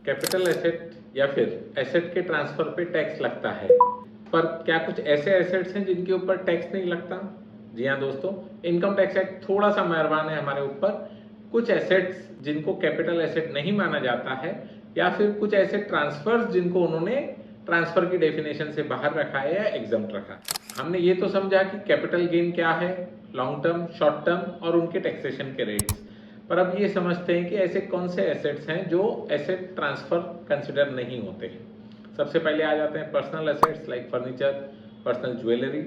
Capital asset या फिर asset के ट्रांसफर पे टैक्स लगता है, पर क्या कुछ ऐसे एसेट्स हैं जिनके ऊपर टैक्स नहीं लगता? जी हाँ दोस्तों, इनकम टैक्स एक्ट थोड़ा सा मेहरबान है हमारे ऊपर। कुछ एसेट्स जिनको कैपिटल एसेट नहीं माना जाता है या फिर कुछ ऐसे ट्रांसफर्स जिनको उन्होंने ट्रांसफर की डेफिनेशन से बाहर रखा है या एग्जम्प्ट रखा है। हमने ये तो समझा कि कैपिटल गेन क्या है, लॉन्ग टर्म, शॉर्ट टर्म और उनके टैक्सेशन के रेट्स। पर अब ये समझते हैं कि ऐसे कौन से एसेट्स हैं जो एसेट ट्रांसफर कंसिडर नहीं होते हैं। सबसे पहले आ जाते हैं personal assets like furniture, personal jewellery,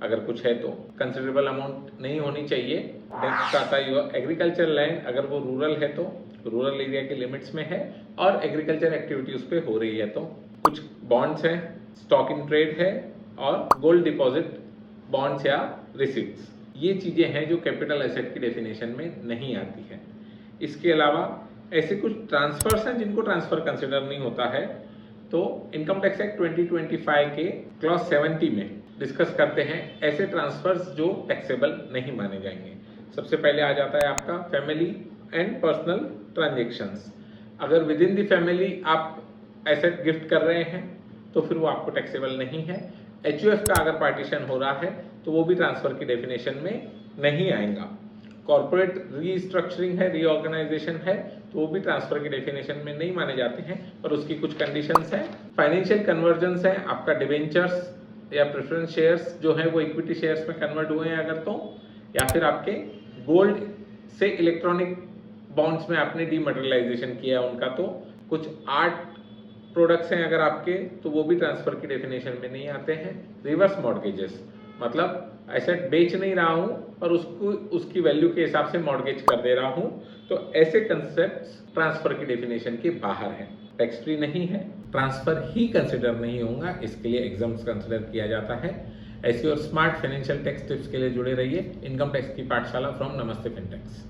अगर कुछ है तो कंसिडरेबल अमाउंट नहीं होनी चाहिए। नेक्स्ट आता है एग्रीकल्चर लैंड, अगर वो रूरल है तो रूरल एरिया के लिमिट्स में है और एग्रीकल्चर एक्टिविटी उस पर हो रही है तो। कुछ बॉन्ड्स हैं, स्टॉक इन ट्रेड है और गोल्ड डिपॉजिट बॉन्ड्स या रिसिप्ट्स, ये चीजें हैं जो कैपिटल एसेट की डेफिनेशन में नहीं आती है। इसके अलावा ऐसे कुछ ट्रांसफर्स हैं जिनको ट्रांसफर कंसिडर नहीं होता है, तो इनकम टैक्स एक्ट 2025 के क्लॉज 70 में डिस्कस करते हैं ऐसे ट्रांसफर्स जो टैक्सेबल नहीं माने जाएंगे। सबसे पहले आ जाता है आपका फैमिली एंड पर्सनल ट्रांजेक्शन्स। अगर विद इन द फैमिली आप एसेट गिफ्ट कर रहे हैं तो फिर वो आपको टैक्सेबल नहीं है। एचयूएफ का अगर पार्टीशन हो रहा है तो वो भी ट्रांसफर की डेफिनेशन में नहीं आएगा। कॉर्पोरेट रीस्ट्रक्चरिंग है, रीऑर्गेनाइजेशन है, तो वो भी ट्रांसफर की डेफिनेशन में नहीं माने जाते हैं, पर उसकी कुछ कंडीशंस हैं। फाइनेंशियल कन्वर्जन्स है, आपका डिवेंचर्स या प्रेफरेंस शेयर्स जो है वो इक्विटी शेयर्स में कन्वर्ट हुए हैं अगर तो, या फिर आपके गोल्ड से इलेक्ट्रॉनिक बॉन्ड्स में आपने डीमटेरियलाइजेशन किया उनका, तो कुछ आर्ट प्रोडक्ट्स हैं अगर आपके तो वो भी ट्रांसफर की डेफिनेशन में नहीं आते हैं। रिवर्स मॉर्गेजेस, मतलब एसेट बेच नहीं रहा हूं पर उसको उसकी वैल्यू के हिसाब से मॉर्गेज कर दे रहा हूं, तो ऐसे कंसेप्ट्स ट्रांसफर की डेफिनेशन के बाहर हैं, टैक्स फ्री नहीं है, ट्रांसफर ही कंसिडर नहीं होगा, इसके लिए एग्जाम्स कंसिडर किया जाता है। ऐसी और स्मार्ट फाइनेंशियल टैक्स टिप्स के लिए जुड़े रहिए इनकम टैक्स की पाठशाला फ्रॉम नमस्ते फिनटेक्स।